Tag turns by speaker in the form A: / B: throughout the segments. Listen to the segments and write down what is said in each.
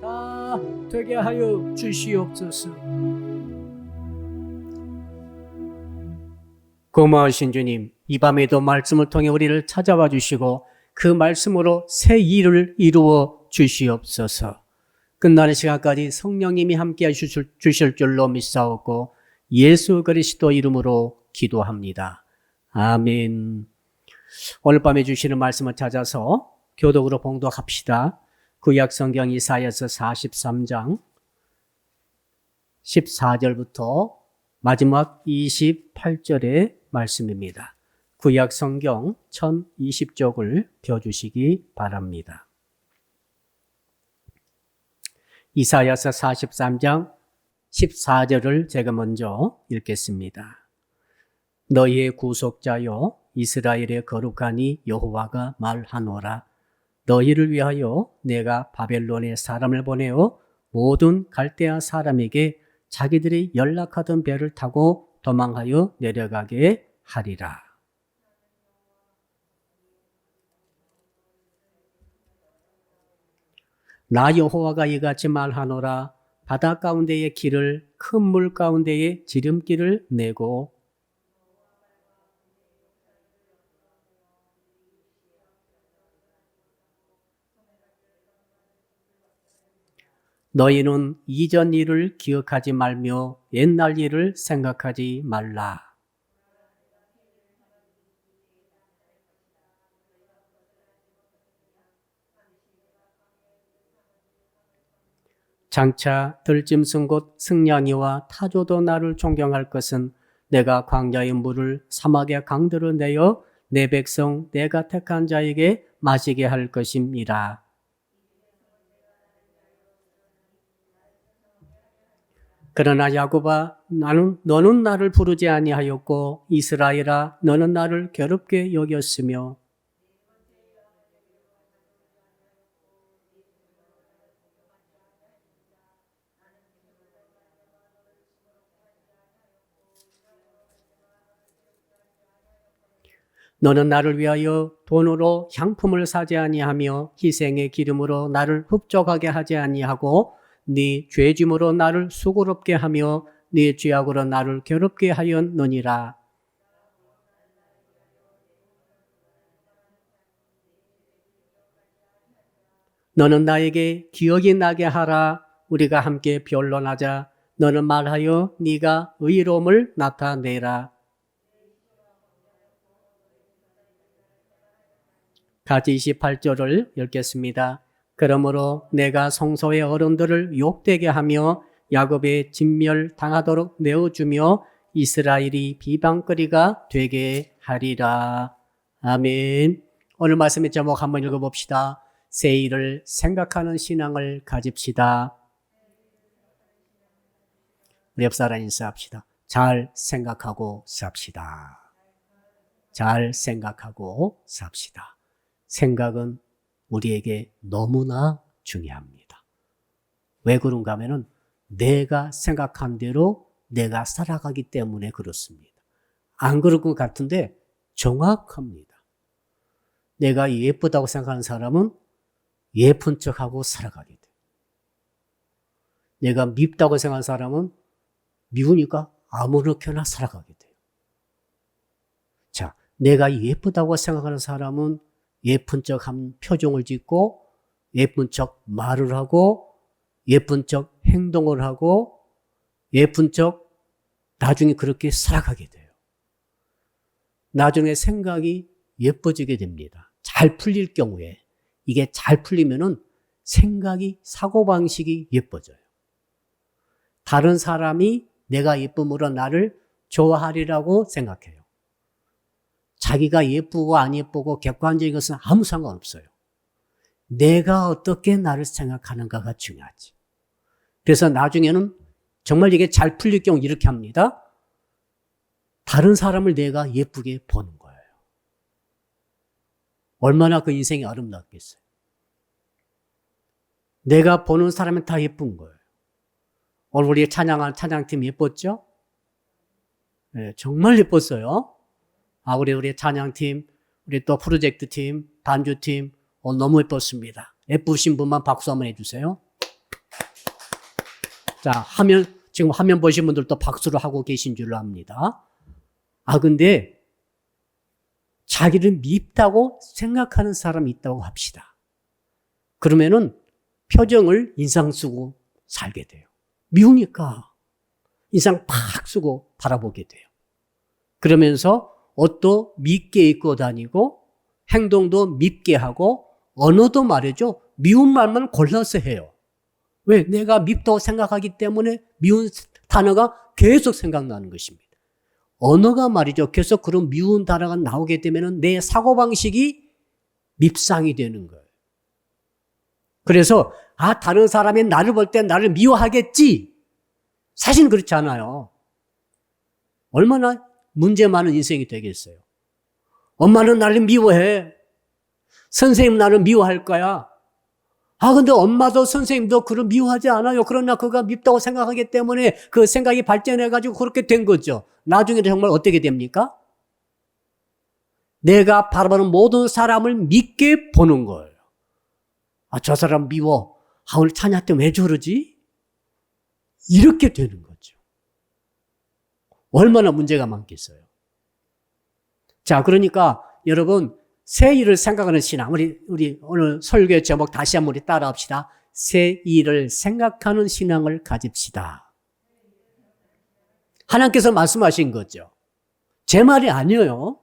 A: 다 되게 하여 주시옵소서. 고마우신 주님, 이 밤에도 말씀을 통해 우리를 찾아와 주시고 그 말씀으로 새 일을 이루어 주시옵소서. 끝나는 시간까지 성령님이 함께 주실 줄로 믿사옵고 예수 그리스도 이름으로 기도합니다. 아멘. 오늘 밤에 주시는 말씀을 찾아서 교독으로 봉독합시다. 구약성경 이사야서 43장 14절부터 마지막 28절의 말씀입니다. 구약성경 1020쪽을 펴주시기 바랍니다. 이사야서 43장 14절을 제가 먼저 읽겠습니다. 너희의 구속자여 이스라엘의 거룩하니 여호와가 말하노라. 너희를 위하여 내가 바벨론에 사람을 보내어 모든 갈대아 사람에게 자기들이 연락하던 배를 타고 도망하여 내려가게 하리라. 나 여호와가 이같이 말하노라. 바다 가운데의 길을 큰 물 가운데에 지름길을 내고 너희는 이전 일을 기억하지 말며 옛날 일을 생각하지 말라. 장차 들짐승 곧 승냥이와 타조도 나를 존경할 것은 내가 광야의 물을 사막의 강들을 내어 내 백성 내가 택한 자에게 마시게 할 것임이라. 그러나 야곱아 너는 나를 부르지 아니하였고 이스라엘아 너는 나를 괴롭게 여겼으며 너는 나를 위하여 돈으로 향품을 사지 아니하며 희생의 기름으로 나를 흡족하게 하지 아니하고 네 죄짐으로 나를 수고롭게 하며 네 죄악으로 나를 괴롭게 하였느니라. 너는 나에게 기억이 나게 하라. 우리가 함께 변론하자. 너는 말하여 네가 의로움을 나타내라. 같이 28절을 읽겠습니다. 그러므로 내가 성소의 어른들을 욕되게 하며 야곱의 진멸 당하도록 내어주며 이스라엘이 비방거리가 되게 하리라. 아멘. 오늘 말씀의 제목 한번 읽어봅시다. 새 일을 생각하는 신앙을 가집시다. 우리 옆사람 인사합시다. 잘 생각하고 삽시다. 잘 생각하고 삽시다. 생각은 우리에게 너무나 중요합니다. 왜 그런가 하면은 내가 생각한 대로 내가 살아가기 때문에 그렇습니다. 안 그럴 것 같은데 정확합니다. 내가 예쁘다고 생각하는 사람은 예쁜 척하고 살아가게 돼요. 내가 밉다고 생각하는 사람은 미우니까 아무렇게나 살아가게 돼요. 자, 내가 예쁘다고 생각하는 사람은 예쁜 척 한 표정을 짓고 예쁜 척 말을 하고 예쁜 척 행동을 하고 예쁜 척 나중에 그렇게 살아가게 돼요. 나중에 생각이 예뻐지게 됩니다. 잘 풀릴 경우에 이게 잘 풀리면은 생각이 사고방식이 예뻐져요. 다른 사람이 내가 예쁨으로 나를 좋아하리라고 생각해요. 자기가 예쁘고 안 예쁘고 객관적인 것은 아무 상관없어요. 내가 어떻게 나를 생각하는가가 중요하지. 그래서 나중에는 정말 이게 잘 풀릴 경우 이렇게 합니다. 다른 사람을 내가 예쁘게 보는 거예요. 얼마나 그 인생이 아름답겠어요. 내가 보는 사람은 다 예쁜 거예요. 오늘 우리 찬양한 찬양팀 예뻤죠? 네, 정말 예뻤어요. 우리 찬양팀, 우리 또 프로젝트팀, 반주팀, 너무 예뻤습니다. 예쁘신 분만 박수 한번 해주세요. 자, 지금 화면 보신 분들도 박수를 하고 계신 줄로 압니다. 근데 자기를 밉다고 생각하는 사람이 있다고 합시다. 그러면은 표정을 인상 쓰고 살게 돼요. 미우니까 인상 팍 쓰고 바라보게 돼요. 그러면서 옷도 밉게 입고 다니고 행동도 밉게 하고 언어도 말이죠. 미운 말만 골라서 해요. 왜? 내가 밉다고 생각하기 때문에 미운 단어가 계속 생각나는 것입니다. 언어가 말이죠. 계속 그런 미운 단어가 나오게 되면 내 사고방식이 밉상이 되는 거예요. 그래서 다른 사람이 나를 볼 때 나를 미워하겠지. 사실 그렇지 않아요. 얼마나 문제 많은 인생이 되겠어요. 엄마는 나를 미워해. 선생님 나를 미워할 거야. 근데 엄마도 선생님도 그걸 미워하지 않아요. 그러나 그가 밉다고 생각하기 때문에 그 생각이 발전해가지고 그렇게 된 거죠. 나중에 정말 어떻게 됩니까? 내가 바라보는 모든 사람을 밉게 보는 거예요. 저 사람 미워. 오늘 찬야 때 왜 저러지? 이렇게 되는 거죠. 얼마나 문제가 많겠어요. 자, 그러니까 여러분, 새 일을 생각하는 신앙. 우리 오늘 설교의 제목 다시 한번 우리 따라합시다. 새 일을 생각하는 신앙을 가집시다. 하나님께서 말씀하신 거죠. 제 말이 아니에요.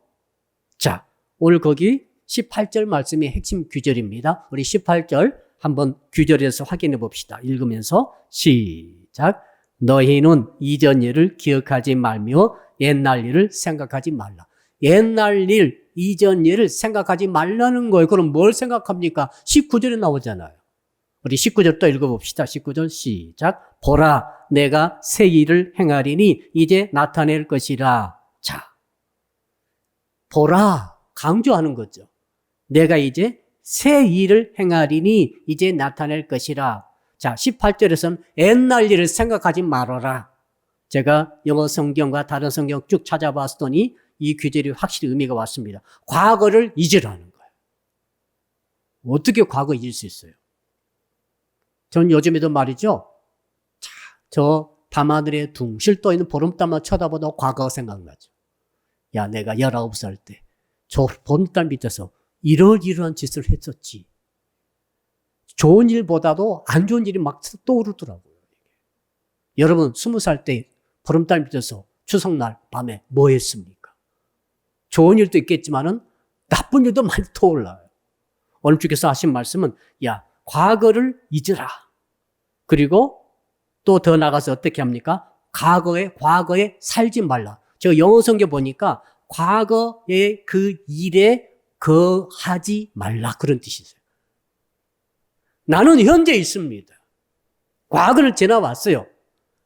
A: 자, 오늘 거기 18절 말씀이 핵심 규절입니다. 우리 18절 한번 규절에서 확인해 봅시다. 읽으면서 시작. 너희는 이전 일을 기억하지 말며 옛날 일을 생각하지 말라. 옛날 일, 이전 일을 생각하지 말라는 거예요. 그럼 뭘 생각합니까? 19절에 나오잖아요. 우리 19절 또 읽어봅시다. 19절 시작. 보라, 내가 새 일을 행하리니 이제 나타낼 것이라. 자, 보라, 강조하는 거죠. 내가 이제 새 일을 행하리니 이제 나타낼 것이라. 자, 18절에서는 옛날 일을 생각하지 말아라. 제가 영어 성경과 다른 성경 쭉 찾아봤더니 이 규절이 확실히 의미가 왔습니다. 과거를 잊으라는 거예요. 어떻게 과거 잊을 수 있어요? 전 요즘에도 말이죠. 자, 저 밤하늘에 둥실 떠있는 보름달만 쳐다보다 과거가 생각나죠. 야, 내가 19살 때 저 보름달 밑에서 이러이러한 짓을 했었지. 좋은 일보다도 안 좋은 일이 막 떠오르더라고요. 여러분 20살 때 보름달 밑에서 추석날 밤에 뭐 했습니까? 좋은 일도 있겠지만은 나쁜 일도 많이 떠올라요. 오늘 주께서 하신 말씀은 야, 과거를 잊으라. 그리고 또 더 나가서 어떻게 합니까? 과거에 살지 말라. 제가 영어 성경 보니까 과거의 그 일에 거하지 말라. 그런 뜻이 있어요. 나는 현재 있습니다. 과거를 지나왔어요.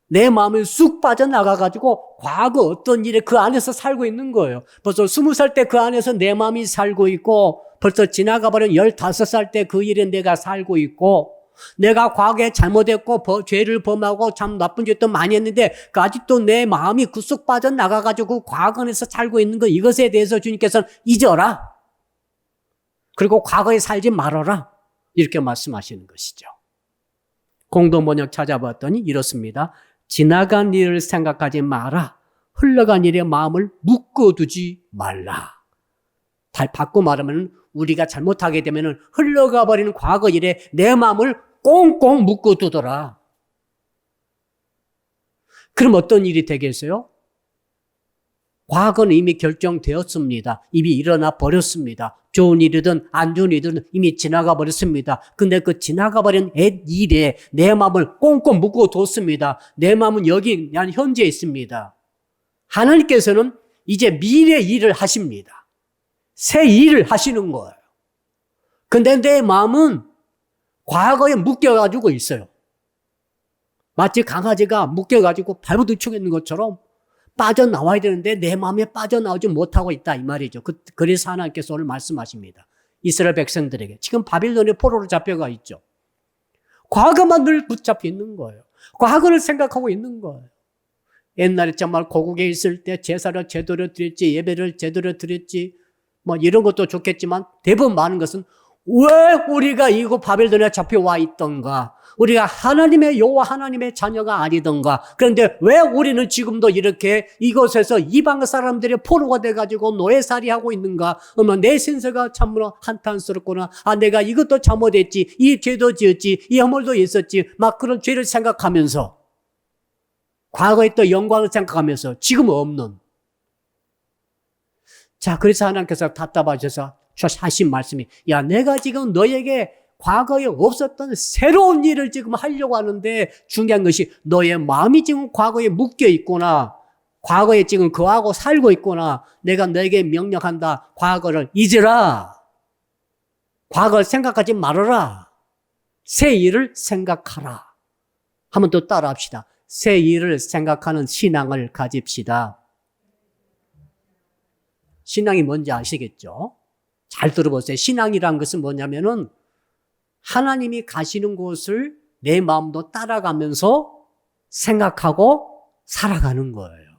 A: 내 마음이 쑥 빠져나가가지고 과거 어떤 일에 그 안에서 살고 있는 거예요. 벌써 20살 때 그 안에서 내 마음이 살고 있고 벌써 지나가버린 15살 때 그 일에 내가 살고 있고 내가 과거에 잘못했고 죄를 범하고 참 나쁜 짓도 많이 했는데 아직도 내 마음이 그 쑥 빠져나가가지고 과거 안에서 살고 있는 거 이것에 대해서 주님께서는 잊어라. 그리고 과거에 살지 말아라. 이렇게 말씀하시는 것이죠. 공동번역 찾아봤더니 이렇습니다. 지나간 일을 생각하지 마라. 흘러간 일에 마음을 묶어두지 말라. 바꿔 말하면 우리가 잘못하게 되면 흘러가 버리는 과거 일에 내 마음을 꽁꽁 묶어두더라. 그럼 어떤 일이 되겠어요? 과거는 이미 결정되었습니다. 이미 일어나 버렸습니다. 좋은 일이든 안 좋은 일이든 이미 지나가 버렸습니다. 근데 그 지나가 버린 일에 내 마음을 꽁꽁 묶어뒀습니다. 내 마음은 여기 현재에 있습니다. 하나님께서는 이제 미래 일을 하십니다. 새 일을 하시는 거예요. 근데 내 마음은 과거에 묶여가지고 있어요. 마치 강아지가 묶여가지고 발부딪히고 있는 것처럼 빠져나와야 되는데 내 마음에 빠져나오지 못하고 있다 이 말이죠. 그래서 하나님께서 오늘 말씀하십니다. 이스라엘 백성들에게 지금 바빌론의 포로로 잡혀가 있죠. 과거만 늘 붙잡혀 있는 거예요. 과거를 생각하고 있는 거예요. 옛날에 정말 고국에 있을 때 제사를 제대로 드렸지 예배를 제대로 드렸지 뭐 이런 것도 좋겠지만 대부분 많은 것은 왜 우리가 이곳 바벨론에 잡혀와 있던가? 우리가 하나님의 여호와 하나님의 자녀가 아니던가? 그런데 왜 우리는 지금도 이렇게 이곳에서 이방 사람들의 포로가 돼가지고 노예살이하고 있는가? 내 신세가 참으로 한탄스럽구나. 내가 이것도 잘못했지, 이 죄도 지었지, 이 허물도 있었지, 막 그런 죄를 생각하면서, 과거에 또 영광을 생각하면서 지금 없는. 자, 그래서 하나님께서 답답하셔서 하신 말씀이, 야, 내가 지금 너에게 과거에 없었던 새로운 일을 지금 하려고 하는데, 중요한 것이 너의 마음이 지금 과거에 묶여 있구나. 과거에 지금 그하고 살고 있구나. 내가 너에게 명령한다. 과거를 잊으라. 과거를 생각하지 말아라. 새 일을 생각하라. 한번 더 따라 합시다. 새 일을 생각하는 신앙을 가집시다. 신앙이 뭔지 아시겠죠? 잘 들어보세요. 신앙이란 것은 뭐냐면은 하나님이 가시는 곳을 내 마음도 따라가면서 생각하고 살아가는 거예요.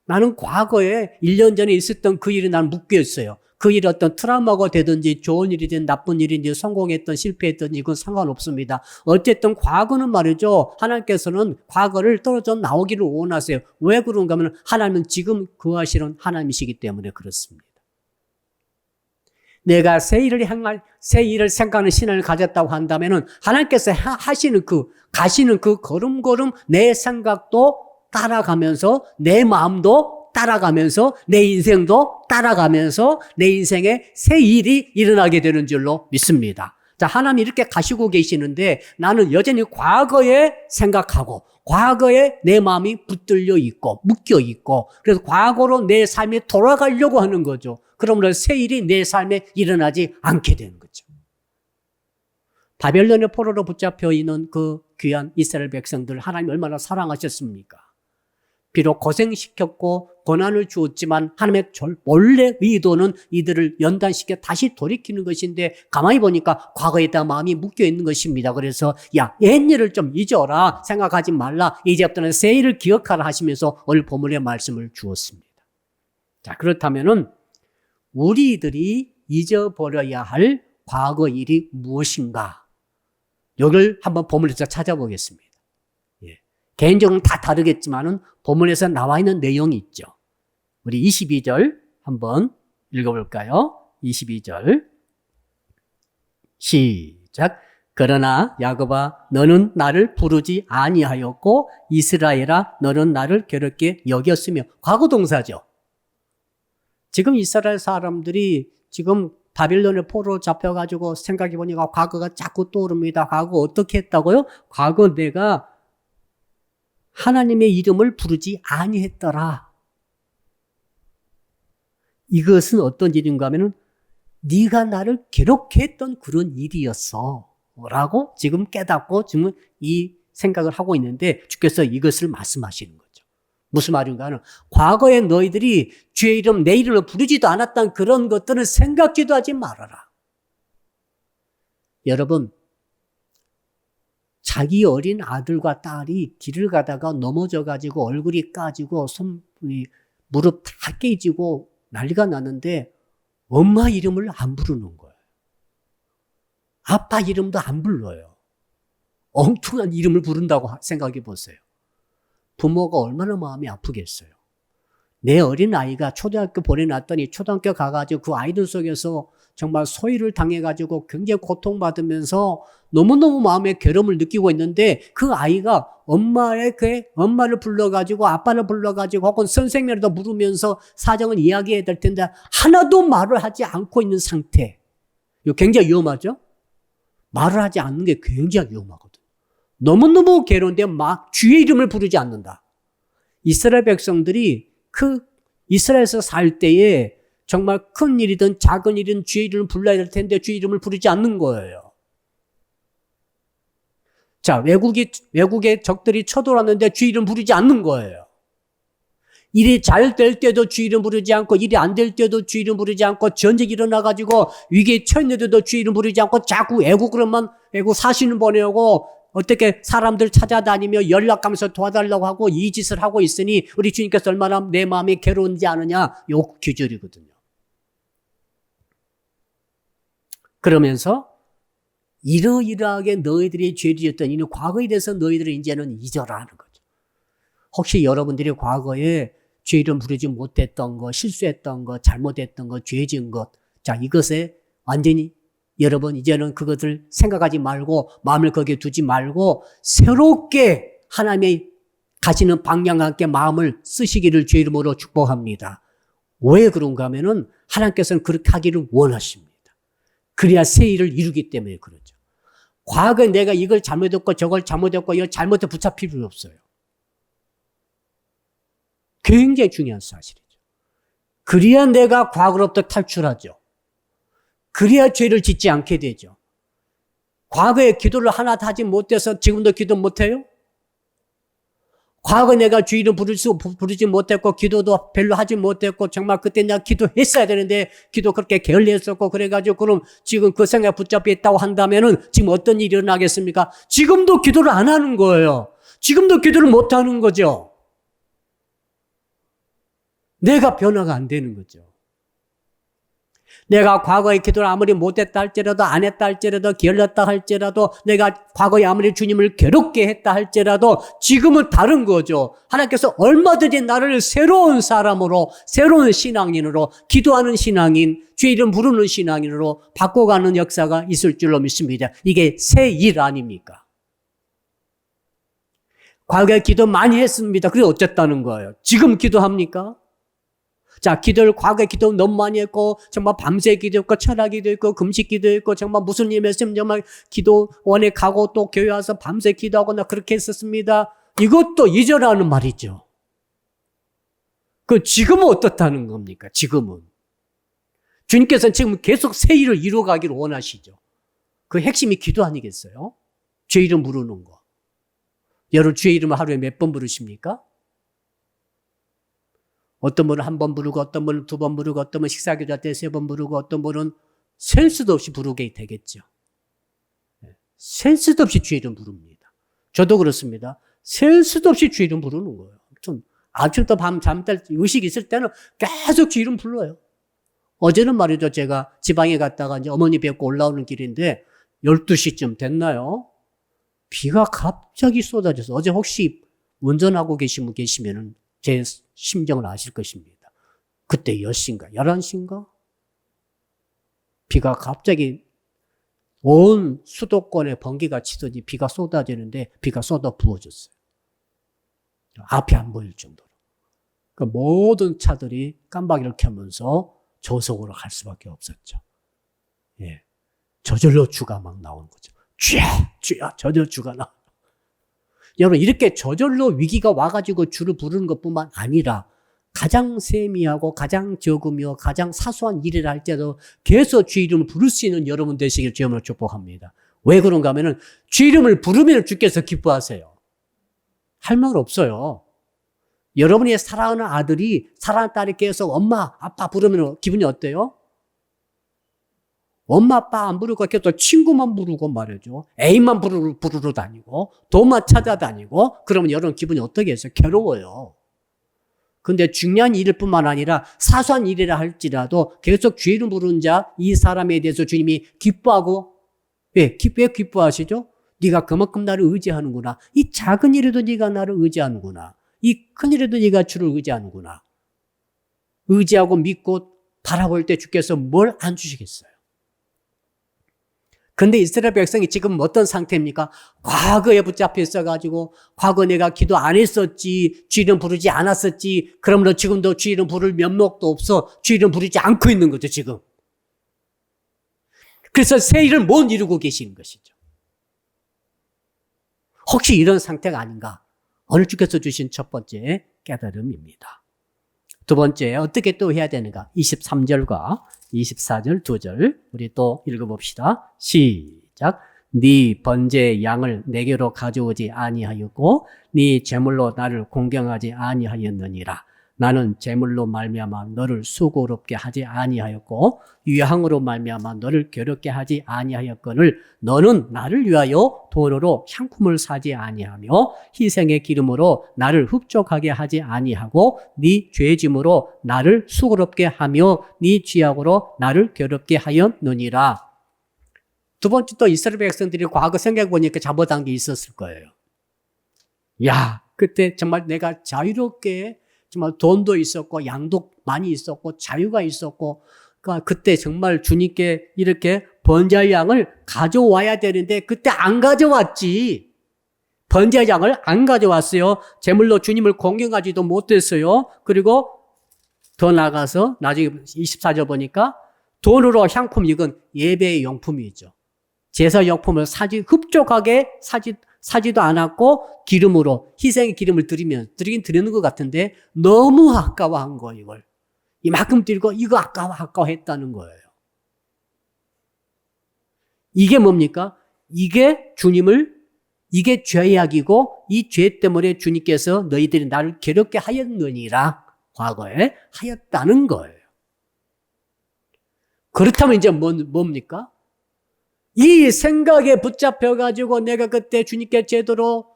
A: 나는 과거에 1년 전에 있었던 그 일이 난 묶여 있어요. 그 일이 어떤 트라우마가 되든지 좋은 일이든 나쁜 일인지 성공했든 실패했든지 이건 상관없습니다. 어쨌든 과거는 말이죠. 하나님께서는 과거를 떨어져 나오기를 원하세요. 왜 그런가 하면 하나님은 지금 거하시는 하나님이시기 때문에 그렇습니다. 내가 새 일을 생각하는 신앙을 가졌다고 한다면은 하나님께서 가시는 그 걸음걸음 내 생각도 따라가면서 내 마음도 따라가면서 내 인생도 따라가면서 내 인생에 새 일이 일어나게 되는 줄로 믿습니다. 자, 하나님이 이렇게 가시고 계시는데 나는 여전히 과거에 생각하고 과거에 내 마음이 붙들려 있고 묶여 있고 그래서 과거로 내 삶이 돌아가려고 하는 거죠. 그러므로 새 일이 내 삶에 일어나지 않게 되는 거죠. 바벨론의 포로로 붙잡혀 있는 그 귀한 이스라엘 백성들 하나님 얼마나 사랑하셨습니까? 비록 고생시켰고 고난을 주었지만 하나님의 원래 의도는 이들을 연단시켜 다시 돌이키는 것인데 가만히 보니까 과거에 다 마음이 묶여 있는 것입니다. 그래서 야, 옛일을 좀 잊어라 생각하지 말라. 이제부터는 새 일을 기억하라 하시면서 오늘 본문의 말씀을 주었습니다. 자, 그렇다면은 우리들이 잊어버려야 할 과거 일이 무엇인가? 여기를 한번 본문에서 찾아보겠습니다. 예. 개인적으로는 다 다르겠지만은 본문에서 나와 있는 내용이 있죠. 우리 22절 한번 읽어볼까요? 22절 시작. 그러나 야곱아 너는 나를 부르지 아니하였고 이스라엘아 너는 나를 괴롭게 여겼으며 과거 동사죠. 지금 이스라엘 사람들이 지금 바빌론의 포로로 잡혀가지고 생각해보니까 과거가 자꾸 떠오릅니다. 과거 어떻게 했다고요? 과거 내가 하나님의 이름을 부르지 아니했더라. 이것은 어떤 일인가 하면은 네가 나를 괴롭게 했던 그런 일이었어 라고 지금 깨닫고 지금 이 생각을 하고 있는데 주께서 이것을 말씀하시는 거죠. 무슨 말인가 하면 과거에 너희들이 주의 이름 내 이름을 부르지도 않았던 그런 것들은 생각지도 하지 말아라. 여러분 자기 어린 아들과 딸이 길을 가다가 넘어져가지고 얼굴이 까지고 무릎 다 깨지고 난리가 나는데 엄마 이름을 안 부르는 거예요. 아빠 이름도 안 불러요. 엉뚱한 이름을 부른다고 생각해 보세요. 부모가 얼마나 마음이 아프겠어요. 내 어린아이가 초등학교 보내놨더니 초등학교 가가지고 그 아이들 속에서 정말 소외를 당해가지고 굉장히 고통받으면서 너무너무 마음의 괴로움을 느끼고 있는데 그 아이가 엄마를 불러가지고 아빠를 불러가지고 혹은 선생님이라도 물으면서 사정을 이야기해야 될 텐데 하나도 말을 하지 않고 있는 상태. 이거 굉장히 위험하죠? 말을 하지 않는 게 굉장히 위험하거든요. 너무너무 괴로운데 막 주의 이름을 부르지 않는다. 이스라엘 백성들이 그 이스라엘에서 살 때에 정말 큰 일이든 작은 일이든 주의 이름을 불러야 될 텐데 주의 이름을 부르지 않는 거예요. 자, 외국의 적들이 쳐들어왔는데 주의 이름 부르지 않는 거예요. 일이 잘 될 때도 주의 이름 부르지 않고 일이 안 될 때도 주의 이름 부르지 않고 전쟁이 일어나가지고 위기에 처했는데도 주의 이름 부르지 않고 자꾸 애국 사신을 보내고 어떻게 사람들 찾아다니며 연락하면서 도와달라고 하고 이 짓을 하고 있으니 우리 주님께서 얼마나 내 마음이 괴로운지 아느냐? 요 규절이거든요. 그러면서 이러이러하게 너희들이 죄를 지었던 이는 과거에 대해서 너희들은 이제는 잊어라 하는 거죠. 혹시 여러분들이 과거에 죄 이름 부르지 못했던 것, 실수했던 것, 잘못했던 것, 죄 지은 것, 자, 이것에 완전히 여러분 이제는 그것을 생각하지 말고 마음을 거기에 두지 말고 새롭게 하나님의 가시는 방향과 함께 마음을 쓰시기를 주의 이름으로 축복합니다. 왜 그런가 하면은 하나님께서는 그렇게 하기를 원하십니다. 그래야 새 일을 이루기 때문에 그러죠. 과거에 내가 이걸 잘못했고 저걸 잘못했고 이걸 잘못해 붙잡힐 필요 없어요. 굉장히 중요한 사실이죠. 그래야 내가 과거로부터 탈출하죠. 그래야 죄를 짓지 않게 되죠. 과거에 기도를 하나도 하지 못해서 지금도 기도 못해요? 과거 내가 주의 이름 부르지 못했고 기도도 별로 하지 못했고 정말 그때 내가 기도했어야 되는데 기도 그렇게 게을리했었고 그래가지고 그럼 지금 그 생각에 붙잡혀 있다고 한다면은 지금 어떤 일이 일어나겠습니까? 지금도 기도를 안 하는 거예요. 지금도 기도를 못 하는 거죠. 내가 변화가 안 되는 거죠. 내가 과거에 기도를 아무리 못했다 할지라도 안 했다 할지라도 게을렀다 할지라도 내가 과거에 아무리 주님을 괴롭게 했다 할지라도 지금은 다른 거죠. 하나님께서 얼마든지 나를 새로운 사람으로 새로운 신앙인으로 기도하는 신앙인 주의 이름 부르는 신앙인으로 바꿔가는 역사가 있을 줄로 믿습니다. 이게 새 일 아닙니까? 과거에 기도 많이 했습니다. 그게 어쨌다는 거예요. 지금 기도합니까? 자, 기도를 과거에 기도 너무 많이 했고 정말 밤새 기도했고 철학 기도했고 금식 기도했고 정말 무슨 일 했으면 정말 기도원에 가고 또 교회 와서 밤새 기도하고 나 그렇게 했었습니다. 이것도 잊으라는 말이죠. 그 지금은 어떻다는 겁니까? 지금은 주님께서는 지금 계속 새 일을 이루어가기를 원하시죠. 그 핵심이 기도 아니겠어요? 주의 이름 부르는 거. 여러분 주의 이름을 하루에 몇 번 부르십니까? 어떤 분은 한 번 부르고 어떤 분은 두 번 부르고 어떤 분은 식사기도 할 때 세 번 부르고 어떤 분은 셀 수도 없이 부르게 되겠죠. 셀 수도 없이 주의 이름 부릅니다. 저도 그렇습니다. 셀 수도 없이 주의 이름 부르는 거예요. 좀 아침부터 밤 잠잘 의식이 있을 때는 계속 주의 이름 불러요. 어제는 말이죠. 제가 지방에 갔다가 이제 어머니 뵙고 올라오는 길인데 12시쯤 됐나요? 비가 갑자기 쏟아져서 어제 혹시 운전하고 계신 분 계시면은 제 심정을 아실 것입니다. 그때 몇 시인가? 11시인가? 비가 갑자기 온 수도권에 번개가 치더니 비가 쏟아지는데 비가 쏟아 부어졌어요. 앞이 안 보일 정도로. 그 모든 차들이 깜빡이를 켜면서 저속으로 갈 수밖에 없었죠. 예. 저절로 주가 막 나오는 거죠. 주야, 저절로 주가 나와. 여러분, 이렇게 저절로 위기가 와가지고 주를 부르는 것뿐만 아니라 가장 세미하고 가장 적으며 가장 사소한 일이라 할지라도 계속 주의 이름을 부를 수 있는 여러분 되시길 주님으로 축복합니다. 왜 그런가 하면은 주의 이름을 부르면 주께서 기뻐하세요. 할 말 없어요. 여러분이 사랑하는 아들이 사랑하는 딸이 계속 엄마, 아빠 부르면 기분이 어때요? 엄마, 아빠 안 부르고 계속 친구만 부르고 말이죠. 애인만 부르러 다니고 돈만 찾아다니고 그러면 여러분 기분이 어떻게 해서 괴로워요. 근데 중요한 일일 뿐만 아니라 사소한 일이라 할지라도 계속 주의 이름 부르는 자, 이 사람에 대해서 주님이 기뻐하고 왜 기뻐하시죠? 네가 그만큼 나를 의지하는구나. 이 작은 일에도 네가 나를 의지하는구나. 이 큰 일에도 네가 주를 의지하는구나. 의지하고 믿고 바라볼 때 주께서 뭘 안 주시겠어요? 근데 이스라엘 백성이 지금 어떤 상태입니까? 과거에 붙잡혀 있어가지고 과거 내가 기도 안 했었지, 주의 이름 부르지 않았었지, 그러므로 지금도 주의 이름 부를 면목도 없어 주의 이름 부르지 않고 있는 거죠 지금. 그래서 새 일을 못 이루고 계시는 것이죠. 혹시 이런 상태가 아닌가? 오늘 주께서 주신 첫 번째 깨달음입니다. 두 번째 어떻게 또 해야 되는가? 23절과 24절 2절 우리 또 읽어봅시다. 시작. 네 번제의 양을 내게로 가져오지 아니하였고 네 제물로 나를 공경하지 아니하였느니라. 나는 제물로 말미암아 너를 수고롭게 하지 아니하였고 유향으로 말미암아 너를 괴롭게 하지 아니하였거늘 너는 나를 위하여 돈으로 향품을 사지 아니하며 희생의 기름으로 나를 흡족하게 하지 아니하고 네 죄짐으로 나를 수고롭게 하며 네 쥐약으로 나를 괴롭게 하였느니라. 두 번째 또 이스라엘 백성들이 과거 생각해보니까 잘못한 게 있었을 거예요. 야, 그때 정말 내가 자유롭게 정말 돈도 있었고 양도 많이 있었고 자유가 있었고 그러니까 그때 정말 주님께 이렇게 번제의 양을 가져와야 되는데 그때 안 가져왔지. 번제의 양을 안 가져왔어요. 제물로 주님을 공경하지도 못했어요. 그리고 더 나가서 나중에 24절 보니까 돈으로 향품, 이건 예배의 용품이죠. 제사 용품을 흡족하게 사지도 않았고 기름으로 희생의 기름을 드리긴 드리는 것 같은데 너무 아까워한 거예요. 이걸 이만큼 드리고 이거 아까워했다는 거예요. 이게 뭡니까? 이게 죄악이고 이 죄 때문에 주님께서 너희들이 나를 괴롭게 하였느니라 과거에 하였다는 거예요. 그렇다면 이제 뭡니까? 이 생각에 붙잡혀가지고 내가 그때 주님께 제대로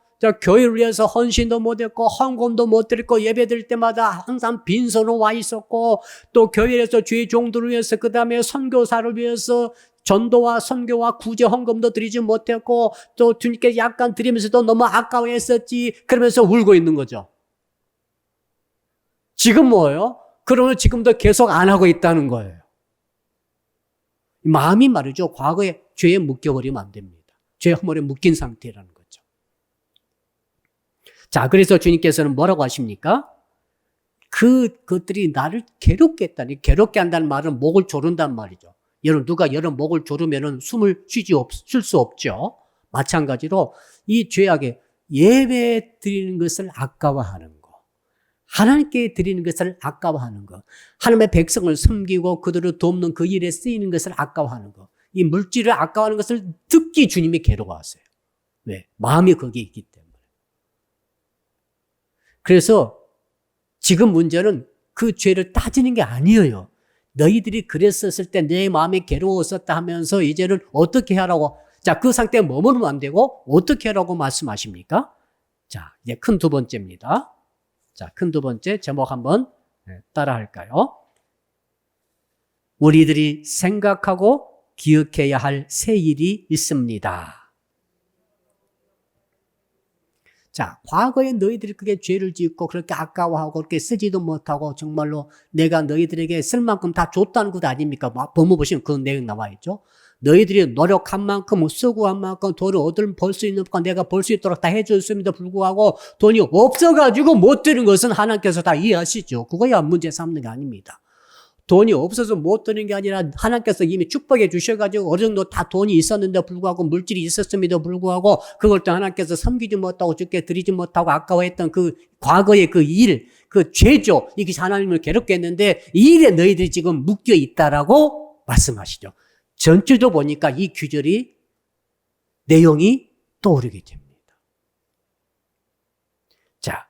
A: 교회를 위해서 헌신도 못했고 헌금도 못 드렸고 예배 드릴 때마다 항상 빈손으로 와 있었고 또 교회에서 주의 종들을 위해서 그 다음에 선교사를 위해서 전도와 선교와 구제 헌금도 드리지 못했고 또 주님께 약간 드리면서도 너무 아까워했었지 그러면서 울고 있는 거죠. 지금 뭐예요? 그러면 지금도 계속 안 하고 있다는 거예요. 마음이 말이죠. 과거에 죄에 묶여버리면 안 됩니다. 죄 허물에 묶인 상태라는 거죠. 자, 그래서 주님께서는 뭐라고 하십니까? 그것들이 나를 괴롭게 했다니, 괴롭게 한다는 말은 목을 조른단 말이죠. 누가 목을 조르면은 숨을 쉴 수 없죠. 마찬가지로 이 죄악에 예배 드리는 것을 아까워하는 거. 하나님께 드리는 것을 아까워하는 것. 하나님의 백성을 섬기고 그들을 돕는 그 일에 쓰이는 것을 아까워하는 것. 이 물질을 아까워하는 것을 특히 주님이 괴로워하세요. 왜? 마음이 거기에 있기 때문에. 그래서 지금 문제는 그 죄를 따지는 게 아니에요. 너희들이 그랬었을 때 내 마음이 괴로웠었다 하면서 이제는 어떻게 하라고, 자, 그 상태에 머무르면 안 되고 어떻게 하라고 말씀하십니까? 자, 이제 큰 두 번째입니다. 자, 큰 두 번째 제목 한번 따라 할까요? 우리들이 생각하고 기억해야 할 새 일이 있습니다. 자, 과거에 너희들이 그게 죄를 짓고 그렇게 아까워하고 그렇게 쓰지도 못하고 정말로 내가 너희들에게 쓸 만큼 다 줬다는 것 아닙니까? 법무 보시면 그 내용 나와 있죠. 너희들이 노력한 만큼 수고한 만큼 돈을 벌 수 있는 건 내가 벌 수 있도록 다 해줬음에도 불구하고 돈이 없어가지고 못 드는 것은 하나님께서 다 이해하시죠. 그거야 문제 삼는 게 아닙니다. 돈이 없어서 못 드는 게 아니라 하나님께서 이미 축복해 주셔가지고 어느 정도 다 돈이 있었는데 불구하고 물질이 있었음에도 불구하고 그걸 또 하나님께서 섬기지 못하고 주께 드리지 못하고 아까워했던 그 과거의 그 일, 그 죄죠. 이게 하나님을 괴롭게 했는데 이 일에 너희들이 지금 묶여 있다라고 말씀하시죠. 전주도 보니까 이 규절이 내용이 떠오르게 됩니다. 자,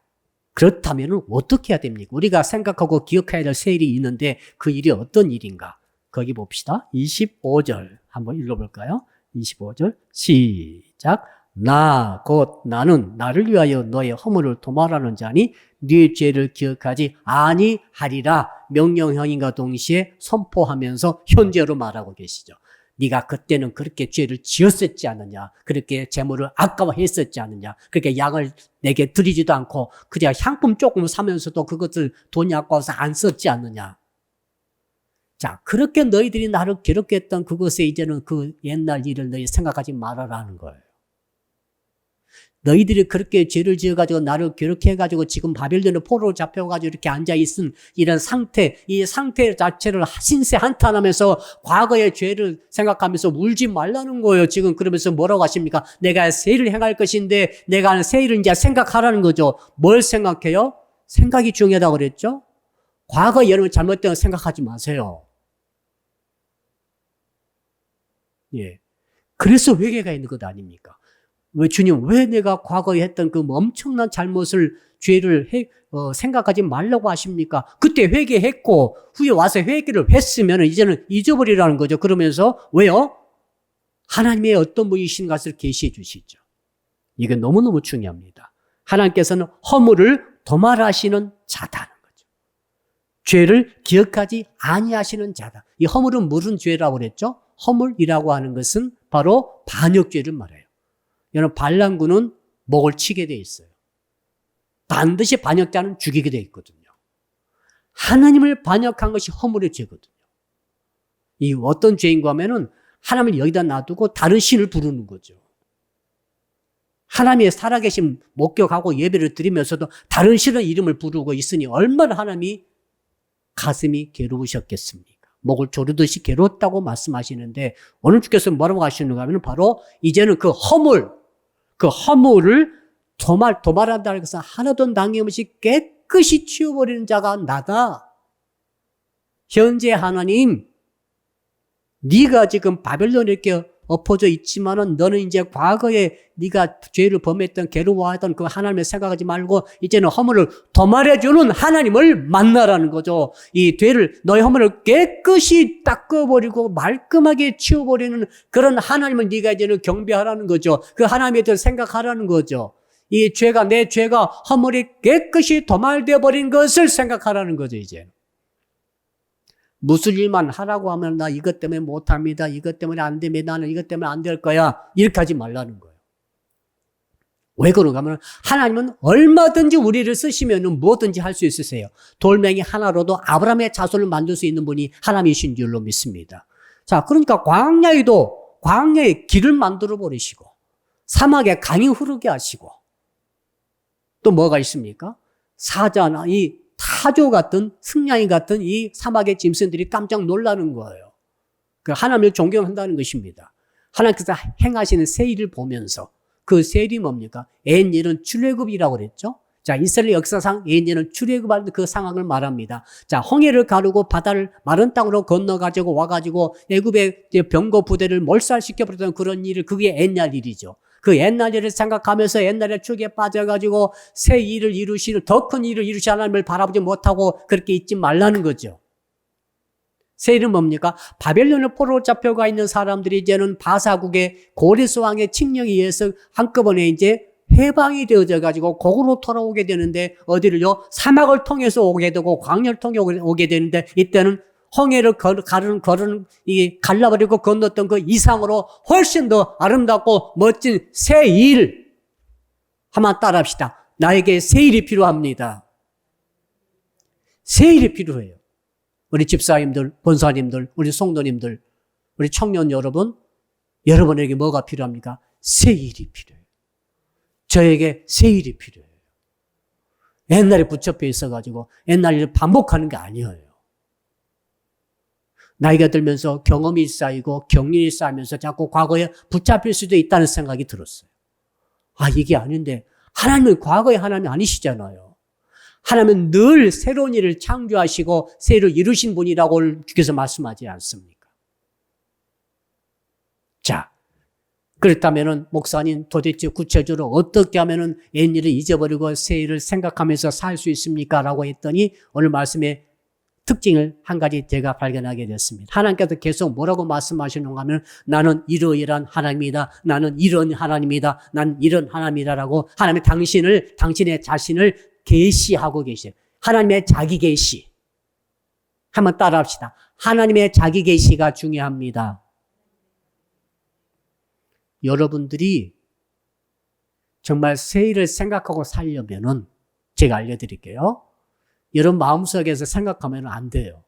A: 그렇다면 어떻게 해야 됩니까? 우리가 생각하고 기억해야 될 새 일이 있는데 그 일이 어떤 일인가? 거기 봅시다. 25절 한번 읽어볼까요? 25절 시작. 곧 나는 나를 위하여 너의 허물을 도말하는 자니 네 죄를 기억하지 아니하리라 명령형인과 동시에 선포하면서 현재로 말하고 계시죠. 네가 그때는 그렇게 죄를 지었었지 않느냐, 그렇게 재물을 아까워했었지 않느냐, 그렇게 양을 내게 드리지도 않고 그냥 향품 조금 사면서도 그것을 돈이 아까워서 안 썼지 않느냐. 자, 그렇게 너희들이 나를 괴롭게 했던 그것에 이제는 그 옛날 일을 너희 생각하지 말아라는 거예요. 너희들이 그렇게 죄를 지어가지고 나를 괴롭게 해가지고 지금 바벨론의 포로로 잡혀가지고 이렇게 앉아있은 이런 상태, 이 상태 자체를 신세 한탄하면서 과거의 죄를 생각하면서 울지 말라는 거예요. 지금 그러면서 뭐라고 하십니까? 내가 새 일을 행할 것인데 내가 하는 새 일을 이제 생각하라는 거죠. 뭘 생각해요? 생각이 중요하다고 그랬죠? 과거 여러분 잘못된 거 생각하지 마세요. 예. 그래서 회개가 있는 것 아닙니까? 왜 주님, 왜 내가 과거에 했던 그 엄청난 잘못을, 죄를 생각하지 말라고 하십니까? 그때 회개했고, 후에 와서 회개를 했으면 이제는 잊어버리라는 거죠. 그러면서, 왜요? 하나님의 어떤 분이신 것을 계시해 주시죠. 이게 너무너무 중요합니다. 하나님께서는 허물을 도말하시는 자다는 거죠. 죄를 기억하지 아니하시는 자다. 이 허물은 무슨 죄라고 그랬죠? 허물이라고 하는 것은 바로 반역죄를 말해요. 여러분, 반란군은 목을 치게 돼 있어요. 반드시 반역자는 죽이게 돼 있거든요. 하나님을 반역한 것이 허물의 죄거든요. 이 어떤 죄인가 하면은 하나님을 여기다 놔두고 다른 신을 부르는 거죠. 하나님의 살아계심 목격하고 예배를 드리면서도 다른 신의 이름을 부르고 있으니 얼마나 하나님이 가슴이 괴로우셨겠습니까? 목을 조르듯이 괴로웠다고 말씀하시는데 오늘 주께서 뭐라고 하시는가 하면 바로 이제는 그 허물을 도말한다는 것은 하나도 남김없이 깨끗이 치워버리는 자가 나다. 현재 하나님, 네가 지금 바벨론에 이렇게 엎어져 있지만은 너는 이제 과거에 네가 죄를 범했던 괴로워하던 그 하나님을 생각하지 말고 이제는 허물을 도말해주는 하나님을 만나라는 거죠. 이 죄를, 너의 허물을 깨끗이 닦아버리고 말끔하게 치워버리는 그런 하나님을 네가 이제는 경배하라는 거죠. 그 하나님에 대해서 생각하라는 거죠. 이 죄가, 내 죄가 허물이 깨끗이 도말되어 버린 것을 생각하라는 거죠, 이제. 무슨 일만 하라고 하면 나 이것 때문에 못합니다. 이것 때문에 안 됩니다. 나는 이것 때문에 안 될 거야. 이렇게 하지 말라는 거예요. 왜 그런가 하면 하나님은 얼마든지 우리를 쓰시면 뭐든지 할 수 있으세요. 돌멩이 하나로도 아브라함의 자손을 만들 수 있는 분이 하나님이신 줄로 믿습니다. 자, 그러니까 광야에 길을 만들어 버리시고 사막에 강이 흐르게 하시고 또 뭐가 있습니까? 사자나 이 타조 같은 승냥이 같은 이 사막의 짐승들이 깜짝 놀라는 거예요. 그 하나님을 존경한다는 것입니다. 하나님께서 행하시는 새 일을 보면서 그 새 일이 뭡니까? 옛일은 출애굽이라고 그랬죠. 자, 이스라엘 역사상 옛일은 출애굽하는 그 상황을 말합니다. 자, 홍해를 가르고 바다를 마른 땅으로 건너가지고 와가지고 애굽의 병거 부대를 몰살시켜버렸던 그런 일을 그게 옛날 일이죠. 그 옛날 일을 생각하면서 옛날에 축에 빠져가지고 새 일을 이루시는 더 큰 일을 이루시는 하나님을 바라보지 못하고 그렇게 있지 말라는 거죠. 새 일은 뭡니까? 바벨론의 포로로 잡혀가 있는 사람들이 이제는 바사국의 고레스 왕의 칙령에 의해서 한꺼번에 이제 해방이 되어져 가지고 고국으로 돌아오게 되는데 어디를요? 사막을 통해서 오게 되고 광야를 통해 오게 되는데 이때는 홍해를 갈라버리고 건넜던 그 이상으로 훨씬 더 아름답고 멋진 새 일. 한번 따라합시다. 나에게 새 일이 필요합니다. 새 일이 필요해요. 우리 집사님들, 권사님들, 우리 성도님들, 우리 청년 여러분, 여러분에게 뭐가 필요합니까? 새 일이 필요해요. 저에게 새 일이 필요해요. 옛날에 붙잡혀 있어가지고 옛날 일을 반복하는 게 아니에요. 나이가 들면서 경험이 쌓이고 경륜이 쌓이면서 자꾸 과거에 붙잡힐 수도 있다는 생각이 들었어요. 아, 이게 아닌데 하나님은 과거의 하나님이 아니시잖아요. 하나님은 늘 새로운 일을 창조하시고 새 일을 이루신 분이라고 주께서 말씀하지 않습니까? 자, 그렇다면은 목사님 도대체 구체적으로 어떻게 하면은 옛 일을 잊어버리고 새 일을 생각하면서 살 수 있습니까? 라고 했더니 오늘 말씀에 특징을 한 가지 제가 발견하게 됐습니다. 하나님께서 계속 뭐라고 말씀하시는가 하면 나는 이러이러한 하나님이다. 나는 이런 하나님이다. 난 이런 하나님이다라고 하나님의 당신의 자신을 계시하고 계세요. 하나님의 자기 계시. 한번 따라합시다. 하나님의 자기 계시가 중요합니다. 여러분들이 정말 새 일을 생각하고 살려면은 제가 알려드릴게요. 여러분 마음속에서 생각하면 안 돼요.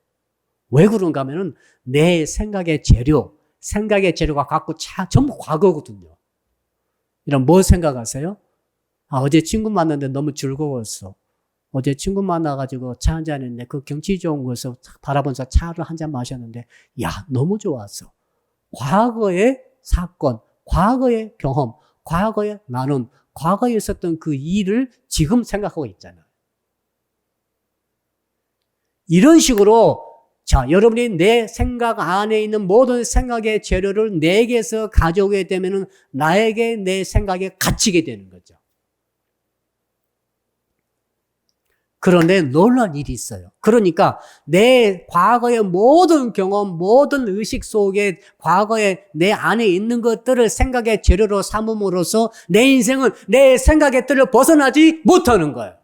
A: 왜 그런가 하면은 내 생각의 재료가 갖고 전부 과거거든요. 이런 뭐 생각하세요? 아, 어제 친구 만났는데 너무 즐거웠어. 어제 친구 만나가지고 차 한잔 했는데 그 경치 좋은 곳에서 바라보면서 차를 한잔 마셨는데 야, 너무 좋았어. 과거의 사건, 과거의 경험, 과거의 나눔, 과거에 있었던 그 일을 지금 생각하고 있잖아요. 이런 식으로 자, 여러분이 내 생각 안에 있는 모든 생각의 재료를 내게서 가져오게 되면은 나에게 내 생각에 갇히게 되는 거죠. 그런데 놀라운 일이 있어요. 그러니까 내 과거의 모든 경험, 모든 의식 속에 과거에 내 안에 있는 것들을 생각의 재료로 삼음으로써 내 인생은 내 생각의 틀을 벗어나지 못하는 거예요.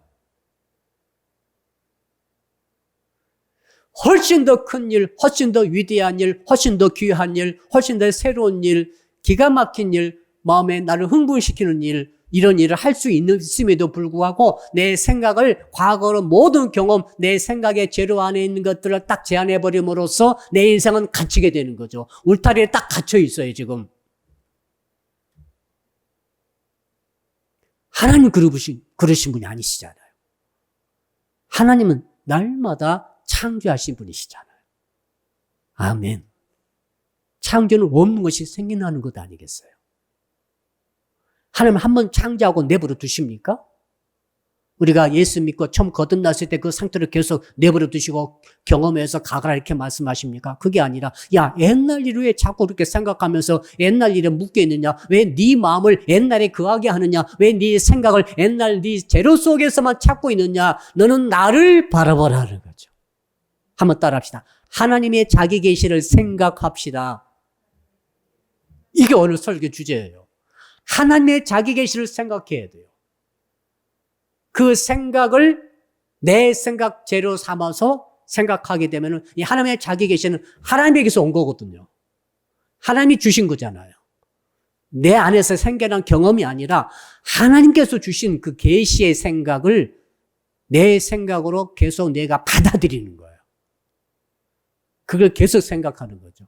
A: 훨씬 더 큰 일, 훨씬 더 위대한 일, 훨씬 더 귀한 일, 훨씬 더 새로운 일, 기가 막힌 일, 마음에 나를 흥분시키는 일, 이런 일을 할 수 있음에도 불구하고 내 생각을 과거의 모든 경험, 내 생각의 재료 안에 있는 것들을 딱 제한해버림으로써 내 인생은 갇히게 되는 거죠. 울타리에 딱 갇혀 있어요, 지금. 하나님 그러신 분이 아니시잖아요. 하나님은 날마다 창조하신 분이시잖아요. 아멘. 창조는 없는 것이 생겨나는 것 아니겠어요? 하나님 한 번 창조하고 내버려 두십니까? 우리가 예수 믿고 처음 거듭났을 때 그 상태를 계속 내버려 두시고 경험해서 가거라 이렇게 말씀하십니까? 그게 아니라 야, 옛날 일을 왜 자꾸 그렇게 생각하면서 옛날 일에 묶여 있느냐? 왜 네 마음을 옛날에 거하게 하느냐? 왜 네 생각을 옛날 네 재료 속에서만 찾고 있느냐? 너는 나를 바라보라 하는 거죠. 한번 따라합시다. 하나님의 자기 계시를 생각합시다. 이게 오늘 설교 주제예요. 하나님의 자기 계시를 생각해야 돼요. 그 생각을 내 생각 재료 삼아서 생각하게 되면 이 하나님의 자기 계시는 하나님에게서 온 거거든요. 하나님이 주신 거잖아요. 내 안에서 생겨난 경험이 아니라 하나님께서 주신 그 계시의 생각을 내 생각으로 계속 내가 받아들이는 거예요. 그걸 계속 생각하는 거죠.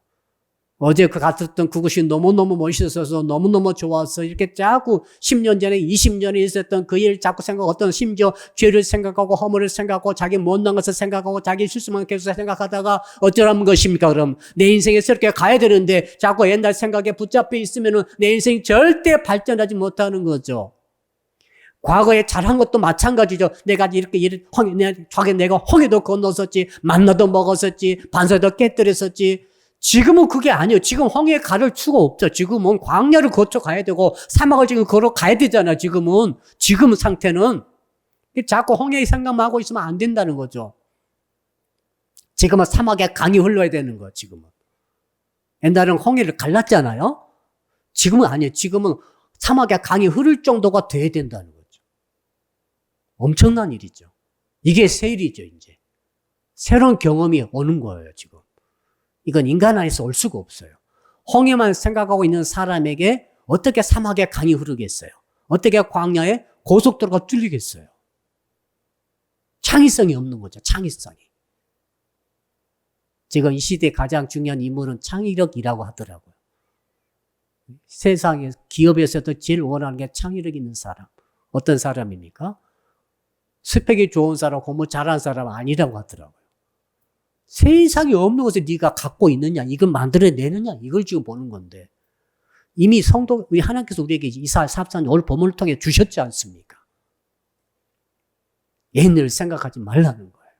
A: 어제 갔었던 그곳이 너무너무 멋있어서 너무너무 좋아서 이렇게 자꾸 10년 전에 20년에 있었던 그 일 자꾸 생각하고 심지어 죄를 생각하고 허물을 생각하고 자기 못난 것을 생각하고 자기 실수만 계속 생각하다가 어쩌라는 것입니까? 그럼 내 인생에 새롭게 가야 되는데 자꾸 옛날 생각에 붙잡혀 있으면 내 인생이 절대 발전하지 못하는 거죠. 과거에 잘한 것도 마찬가지죠. 내가 내가 홍해도 건넜었지, 만나도 먹었었지, 반사도 깨뜨렸었지. 지금은 그게 아니에요. 지금 홍해에 가를 수가 없죠. 지금은 광야를 거쳐 가야 되고 사막을 지금 걸어가야 되잖아요. 지금 상태는. 자꾸 홍해의 생각만 하고 있으면 안 된다는 거죠. 지금은 사막에 강이 흘러야 되는 거예요. 지금은. 옛날에는 홍해를 갈랐잖아요. 지금은 아니에요. 지금은 사막에 강이 흐를 정도가 돼야 된다는 거죠. 엄청난 일이죠. 이게 새 일이죠, 이제. 새로운 경험이 오는 거예요, 지금. 이건 인간 안에서 올 수가 없어요. 홍해만 생각하고 있는 사람에게 어떻게 사막에 강이 흐르겠어요? 어떻게 광야에 고속도로가 뚫리겠어요? 창의성이 없는 거죠. 창의성이. 지금 이 시대의 가장 중요한 인물은 창의력이라고 하더라고요. 세상에 기업에서도 제일 원하는 게 창의력 있는 사람. 어떤 사람입니까? 스펙이 좋은 사람, 공부 잘하는 사람 아니라고 하더라고요. 세상에 없는 것을 네가 갖고 있느냐, 이걸 만들어내느냐, 이걸 지금 보는 건데 이미 우리 하나님께서 우리에게 이사야 44장 오늘 본문을 통해 주셨지 않습니까? 옛날을 생각하지 말라는 거예요.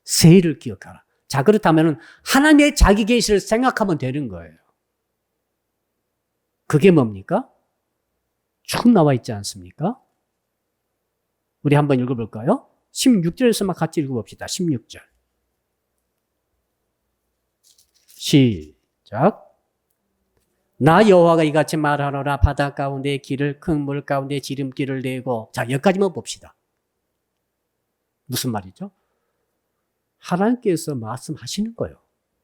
A: 새 일을 기억하라. 자, 그렇다면 하나님의 자기 계시를 생각하면 되는 거예요. 그게 뭡니까? 쭉 나와 있지 않습니까? 우리 한번 읽어볼까요? 16절에서만 같이 읽어봅시다. 16절. 시작. 나 여호와가 이같이 말하노라. 바다 가운데 길을, 큰 물 가운데 지름길을 내고. 자, 여기까지만 봅시다. 무슨 말이죠? 하나님께서 말씀하시는 거예요.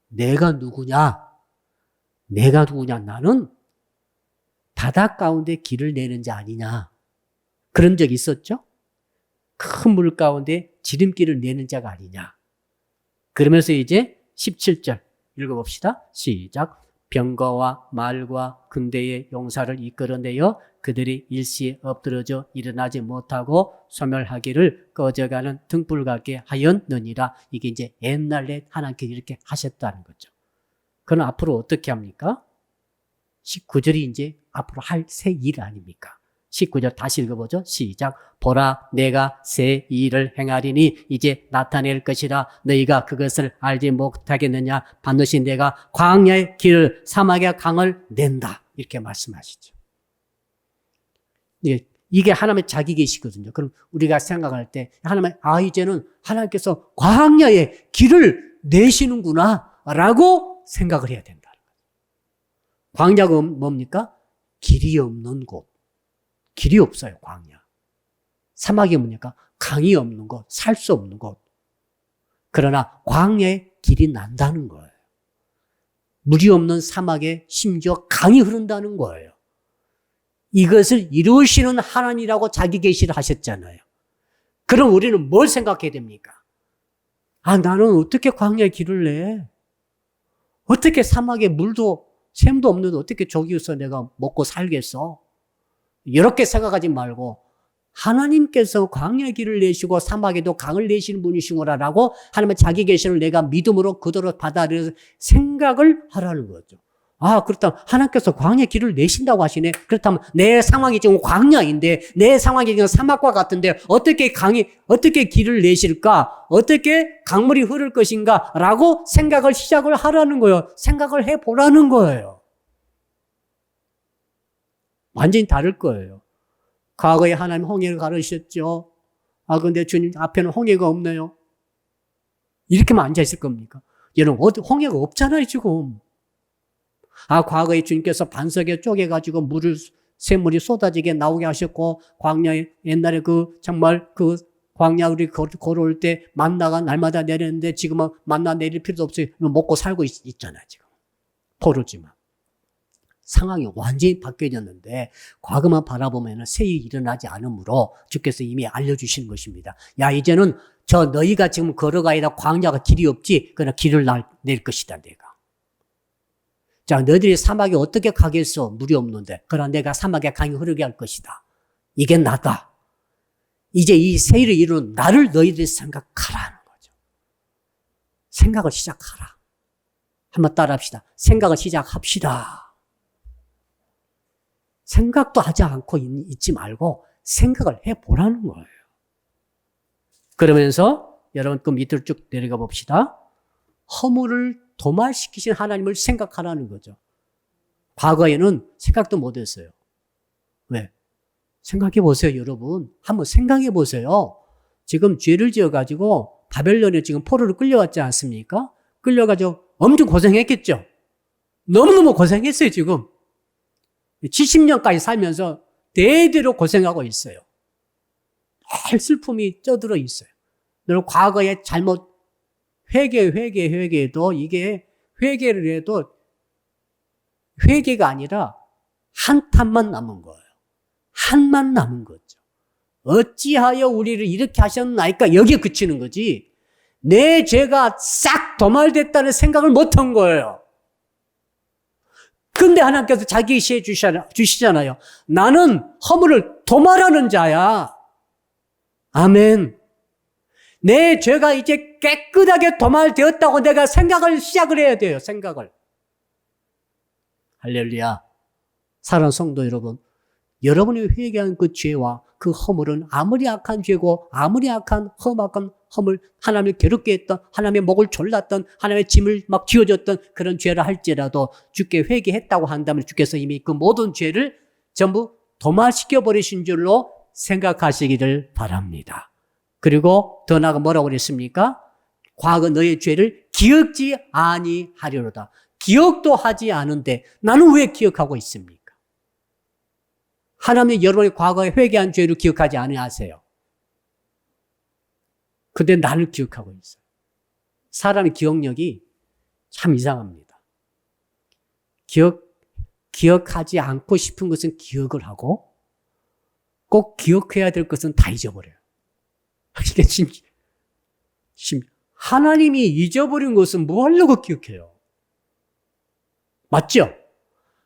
A: 내가 누구냐? 나는 바다 가운데 길을 내는 자 아니냐? 그런 적 있었죠? 큰 물 가운데 지름길을 내는 자가 아니냐? 그러면서 이제 17절 읽어봅시다. 시작. 병거와 말과 군대의 용사를 이끌어내어 그들이 일시에 엎드러져 일어나지 못하고 소멸하기를 꺼져가는 등불 같게 하였느니라. 이게 이제 옛날에 하나님께서 이렇게 하셨다는 거죠. 그럼 앞으로 어떻게 합니까? 19절이 이제 앞으로 할 새 일 아닙니까? 19절 다시 읽어보죠. 시작. 보라, 내가 새 일을 행하리니 이제 나타낼 것이라. 너희가 그것을 알지 못하겠느냐? 반드시 내가 광야의 길을, 사막의 강을 낸다. 이렇게 말씀하시죠. 이게 하나님의 자기 계시거든요. 그럼 우리가 생각할 때 이제는 하나님께서 광야의 길을 내시는구나 라고 생각을 해야 된다는 거예요. 광야가 뭡니까? 길이 없는 곳. 길이 없어요, 광야. 사막이 뭡니까? 강이 없는 곳, 살 수 없는 곳. 그러나 광야에 길이 난다는 거예요. 물이 없는 사막에 심지어 강이 흐른다는 거예요. 이것을 이루시는 하나님이라고 자기 계시를 하셨잖아요. 그럼 우리는 뭘 생각해야 됩니까? 나는 어떻게 광야에 길을 내? 어떻게 사막에 물도 샘도 없는데 어떻게 저기서 내가 먹고 살겠어? 이렇게 생각하지 말고 하나님께서 광야의 길을 내시고 사막에도 강을 내시는 분이시구나라고 하나님의 자기 계시를 내가 믿음으로 그대로 받아들여서 생각을 하라는 거죠. 그렇다면 하나님께서 광야의 길을 내신다고 하시네. 그렇다면 내 상황이 지금 광야인데 내 상황이 지금 사막과 같은데 어떻게 길을 내실까? 어떻게 강물이 흐를 것인가? 라고 생각을 시작을 하라는 거예요. 생각을 해보라는 거예요. 완전히 다를 거예요. 과거에 하나님 홍해를 가르치셨죠. 근데 주님 앞에는 홍해가 없네요. 이렇게만 앉아있을 겁니까? 여러분, 홍해가 없잖아요, 지금. 과거에 주님께서 반석에 쪼개가지고 샘물이 쏟아지게 나오게 하셨고, 광야에 옛날에 정말 광야 우리 걸어올 때 만나가 날마다 내렸는데 지금은 만나 내릴 필요도 없어요. 먹고 살고 있잖아요, 지금. 포로지만. 상황이 완전히 바뀌어졌는데 과거만 바라보면 새 일이 일어나지 않으므로 주께서 이미 알려주시는 것입니다. 이제는 너희가 지금 걸어가야 광야가 길이 없지. 그러나 길을 낼 것이다, 내가. 너희들이 사막에 어떻게 가겠어? 물이 없는데. 그러나 내가 사막에 강이 흐르게 할 것이다. 이게 나다. 이제 이 새 일을 이루는 나를 너희들이 생각하라는 거죠. 생각을 시작하라. 한번 따라합시다. 생각을 시작합시다. 생각도 하지 않고 있지 말고 생각을 해보라는 거예요. 그러면서 여러분 그 밑으로 쭉 내려가 봅시다. 허물을 도말시키신 하나님을 생각하라는 거죠. 과거에는 생각도 못했어요. 왜? 생각해 보세요, 여러분. 한번 생각해 보세요. 지금 죄를 지어가지고 바벨론에 지금 포로로 끌려왔지 않습니까? 끌려가지고 엄청 고생했겠죠? 너무너무 고생했어요, 지금. 70년까지 살면서 대대로 고생하고 있어요. 늘 슬픔이 쪄들어 있어요. 여러분, 과거에 잘못 회개해도 이게 회개를 해도 회개가 아니라 한탄만 남은 거예요. 한만 남은 거죠. 어찌하여 우리를 이렇게 하셨나이까 여기에 그치는 거지. 내 죄가 싹 도말됐다는 생각을 못한 거예요. 근데 하나님께서 자기 계시해 주시잖아요. 나는 허물을 도말하는 자야. 아멘. 내 죄가 이제 깨끗하게 도말되었다고 내가 생각을 시작을 해야 돼요. 생각을. 할렐루야. 사랑하는 성도 여러분, 여러분이 회개한 그 죄와 그 허물은 아무리 악한 죄고 아무리 악한 험악한 허물, 하나님을 괴롭게 했던, 하나님의 목을 졸랐던, 하나님의 짐을 막 쥐어줬던 그런 죄를 할지라도 주께 회개했다고 한다면 주께서 이미 그 모든 죄를 전부 도말시켜 버리신 줄로 생각하시기를 바랍니다. 그리고 더 나아가 뭐라고 그랬습니까? 과거 너의 죄를 기억지 아니하려로다. 기억도 하지 않은데 나는 왜 기억하고 있습니까? 하나님이 여러분의 과거에 회개한 죄를 기억하지 아니하세요. 근데 나를 기억하고 있어요. 사람의 기억력이 참 이상합니다. 기억하지 않고 싶은 것은 기억을 하고 꼭 기억해야 될 것은 다 잊어버려요. 이게 진짜 하나님이 잊어버린 것은 뭐 하려고 기억해요? 맞죠?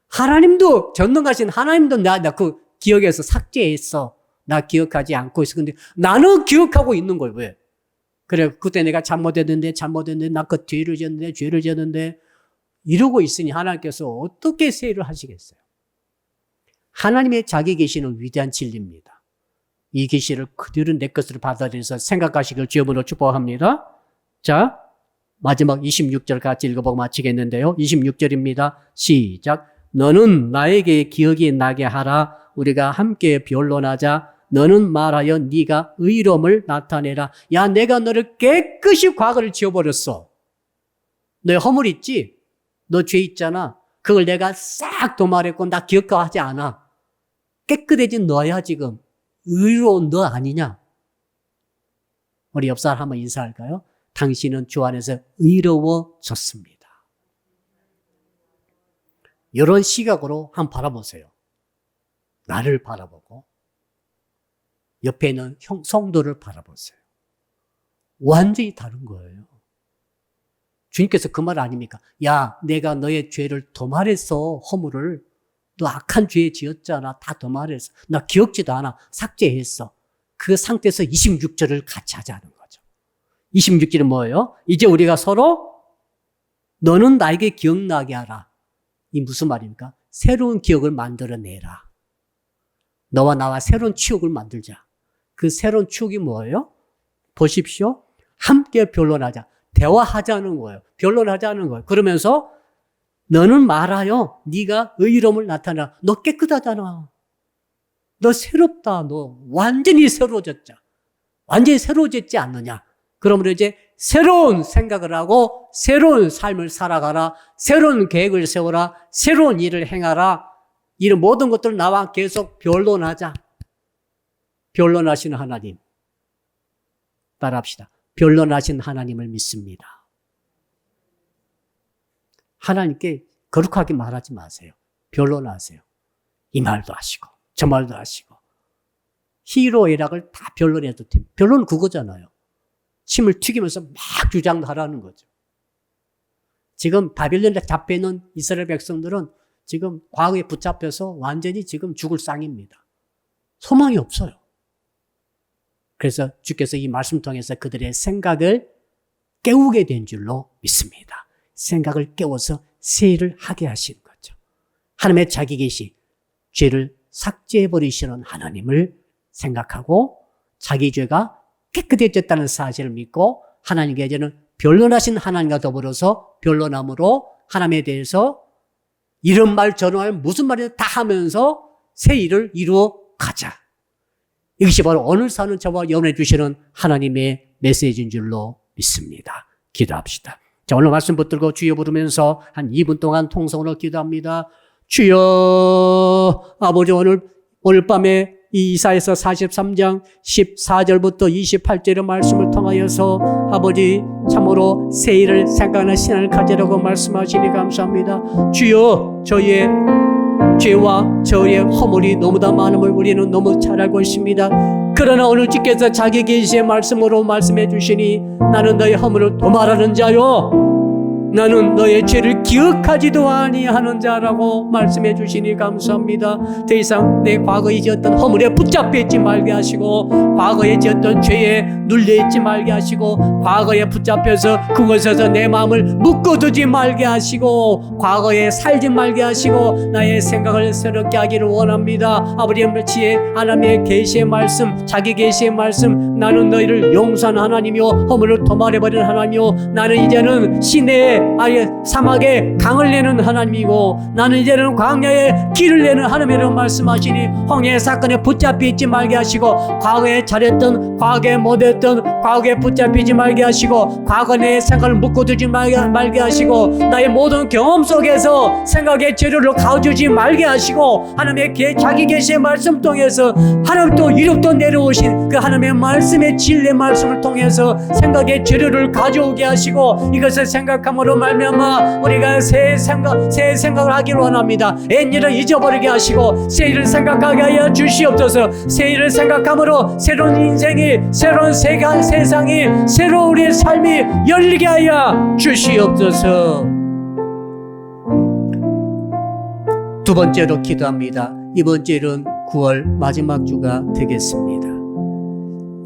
A: 하나님도 전능하신 하나님도 나 그 기억에서 삭제했어. 나 기억하지 않고 있어. 근데 나는 기억하고 있는 거예요. 왜? 그래, 그때 내가 잘못했는데 나 그 죄를 지었는데 이러고 있으니 하나님께서 어떻게 세일을 하시겠어요? 하나님의 자기 계시는 위대한 진리입니다. 이 계시를 그대로 내 것으로 받아들여서 생각하시길 주여으로 축복합니다. 자, 마지막 26절 같이 읽어보고 마치겠는데요. 26절입니다. 시작. 너는 나에게 기억이 나게 하라. 우리가 함께 변론하자. 너는 말하여 네가 의로움을 나타내라. 야, 내가 너를 깨끗이 과거를 지워버렸어. 너의 허물 있지? 너 죄 있잖아. 그걸 내가 싹 도말했고 나 기억하지 않아. 깨끗해진 너야 지금. 의로운 너 아니냐? 우리 옆 사람 한번 인사할까요? 당신은 주 안에서 의로워졌습니다. 이런 시각으로 한번 바라보세요. 나를 바라보고 옆에 있는 성도를 바라보세요. 완전히 다른 거예요. 주님께서 그 말 아닙니까? 야, 내가 너의 죄를 도말했어. 허물을. 너 악한 죄 지었잖아. 다 도말했어. 나 기억지도 않아. 삭제했어. 그 상태에서 26절을 같이 하자는 거죠. 26절은 뭐예요? 이제 우리가 서로 너는 나에게 기억나게 하라. 이 무슨 말입니까? 새로운 기억을 만들어내라. 너와 나와 새로운 추억을 만들자. 그 새로운 추억이 뭐예요? 보십시오. 함께 변론하자. 대화하자는 거예요. 변론하자는 거예요. 그러면서 너는 말하여 네가 의로움을 나타내라. 너 깨끗하잖아. 너 새롭다. 너 완전히 새로워졌자. 완전히 새로워졌지 않느냐. 그러므로 이제 새로운 생각을 하고 새로운 삶을 살아가라. 새로운 계획을 세워라. 새로운 일을 행하라. 이런 모든 것들을 나와 계속 변론하자. 변론하시는 하나님. 따라합시다. 변론하신 하나님을 믿습니다. 하나님께 거룩하게 말하지 마세요. 변론하세요. 이 말도 하시고 저 말도 하시고 희로애락을 다 변론해도 됩니다. 변론은 그거잖아요. 침을 튀기면서 막 주장하라는 거죠. 지금 바빌론에 잡혀있는 이스라엘 백성들은 지금 과거에 붙잡혀서 완전히 지금 죽을 상입니다. 소망이 없어요. 그래서 주께서 이 말씀 통해서 그들의 생각을 깨우게 된 줄로 믿습니다. 생각을 깨워서 새 일을 하게 하시는 거죠. 하나님의 자기 계시, 죄를 삭제해버리시는 하나님을 생각하고 자기 죄가 깨끗해졌다는 사실을 믿고 하나님께 이제는 변론하신 하나님과 더불어서 변론함으로 하나님에 대해서 이런 말 저런 말 무슨 말이든 다 하면서 새 일을 이루어 가자. 이것이 바로 오늘 사는 저와 여러분에 주시는 하나님의 메시지인 줄로 믿습니다. 기도합시다. 자, 오늘 말씀 붙들고 주여 부르면서 한 2분 동안 통성으로 기도합니다. 주여, 아버지 오늘 밤에 이 이사야서 43장 14절부터 28절의 말씀을 통하여서 아버지 참으로 새 일을 생각하는 신앙을 가지라고 말씀하시니 감사합니다. 주여, 저희의 죄와 저의 허물이 너무나 많음을 우리는 너무 잘 알고 있습니다. 그러나 오늘 주께서 자기 계시의 말씀으로 말씀해 주시니 나는 너의 허물을 도말하는 자요 나는 너의 죄를 기억하지도 아니하는 자라고 말씀해 주시니 감사합니다. 더 이상 내 과거에 지었던 허물에 붙잡혀 있지 말게 하시고 과거에 지었던 죄에 눌려 있지 말게 하시고 과거에 붙잡혀서 그곳에서 내 마음을 묶어두지 말게 하시고 과거에 살지 말게 하시고 나의 생각을 새롭게 하기를 원합니다. 아버지의 지혜 하나님의 계시의 말씀 자기 계시의 말씀 나는 너희를 용서하는 하나님이요 허물을 도말해버리는 하나님이요 나는 이제는 시내에 아예 사막에 강을 내는 하나님이고 나는 이제는 광야에 길을 내는 하나님이라고 말씀하시니 홍해 사건에 붙잡혀 있지 말게 하시고 과거에 잘했던 과거에 못했던 과거에 붙잡히지 말게 하시고 과거 내 생각을 묶어두지 말게 하시고 나의 모든 경험 속에서 생각의 재료를 가져주지 말게 하시고 하나님의 자기 계시의 말씀 통해서 하나님 또 이룩도 내려오신 그 하나님의 말씀의 진리의 말씀을 통해서 생각의 재료를 가져오게 하시고 이것을 생각함으로 말미암아 우리가 새 생각을 하기를 원합니다. 옛일을 잊어버리게 하시고 새 일을 생각하게 하여 주시옵소서. 새 일을 생각함으로 새로운 인생이 새로운 세상이 새로운 우리의 삶이 열리게 하여 주시옵소서. 두 번째로 기도합니다. 이번 주일은 9월 마지막 주가 되겠습니다.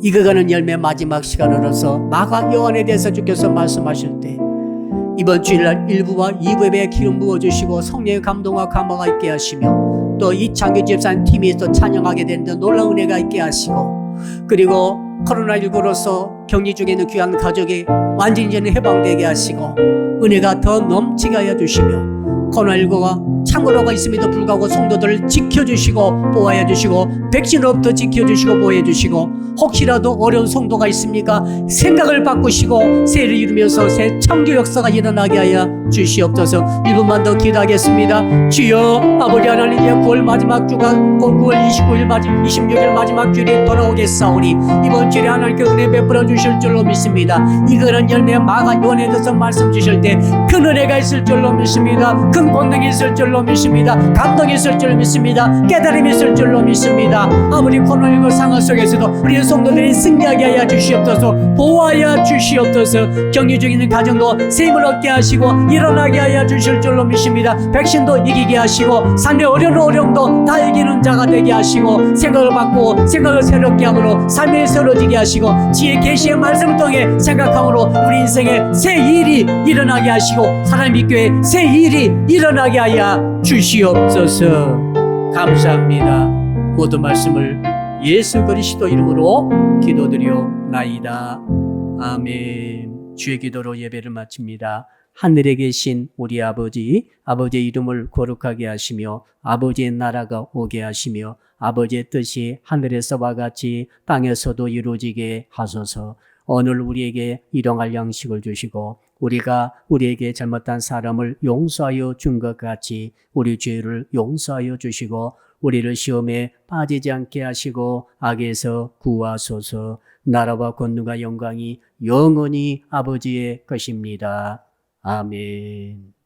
A: 익어가는 열매 마지막 시간으로서 마가 요한에 대해서 주께서 말씀하실 때 이번 주일날 1부와 2부에 기름 부어주시고 성령의 감동과 감화가 있게 하시며 또 이창규 집사님 팀이 또 찬양하게 된 데 놀라운 은혜가 있게 하시고 그리고 코로나19로서 격리 중에 있는 귀한 가족이 완전히 해방되게 하시고 은혜가 더 넘치게 하여 주시며 코로나19가 창으로가 있음에도 불구하고 성도들을 지켜주시고 보호해 주시고 백신으로부터 지켜주시고 보호해 주시고 혹시라도 어려운 성도가 있습니까? 생각을 바꾸시고 새를 이루면서 새 창조 역사가 일어나게 하여 주시옵소서. 1분만 더 기도하겠습니다. 주여 아버지 하나님, 9월 마지막 주가 9월 29일 26일 마지막 주일이 돌아오겠사오니 이번 주일에 하나님께 은혜 베풀어 주실 줄로 믿습니다. 이거는 열매 마가 요한에 대해서 말씀 주실 때 큰 은혜가 있을 줄로 믿습니다. 큰 권능이 있을 줄로 믿습니다. 감동이 있을 줄로 믿습니다. 깨달음이 있을 줄로 믿습니다. 아버지 코로나19 상황 속에서도 우리 성도들이 승리하게 하여 주시옵소서. 보호하여 주시옵소서. 격리 중에 있는 가정도 셈을 얻게 하시고 일어나게 하여 주실 줄로 믿습니다. 백신도 이기게 하시고 삶의 어려움도 다 이기는 자가 되게 하시고 생각을 바꾸고 생각을 새롭게 함으로 삶이 새로워지게 하시고 지혜 계시의 말씀을 통해 생각함으로 우리 인생에 새 일이 일어나게 하시고 사람의 교회에 새 일이 일어나게 하여 주시옵소서. 감사합니다. 모든 말씀을 예수 그리스도 이름으로 기도드리옵나이다. 아멘. 주의 기도로 예배를 마칩니다. 하늘에 계신 우리 아버지, 아버지의 이름을 거룩하게 하시며 아버지의 나라가 오게 하시며 아버지의 뜻이 하늘에서와 같이 땅에서도 이루어지게 하소서. 오늘 우리에게 일용할 양식을 주시고 우리가 우리에게 잘못한 사람을 용서하여 준 것 같이 우리 죄를 용서하여 주시고 우리를 시험에 빠지지 않게 하시고 악에서 구하소서. 나라와 권능과 영광이 영원히 아버지의 것입니다. 아멘.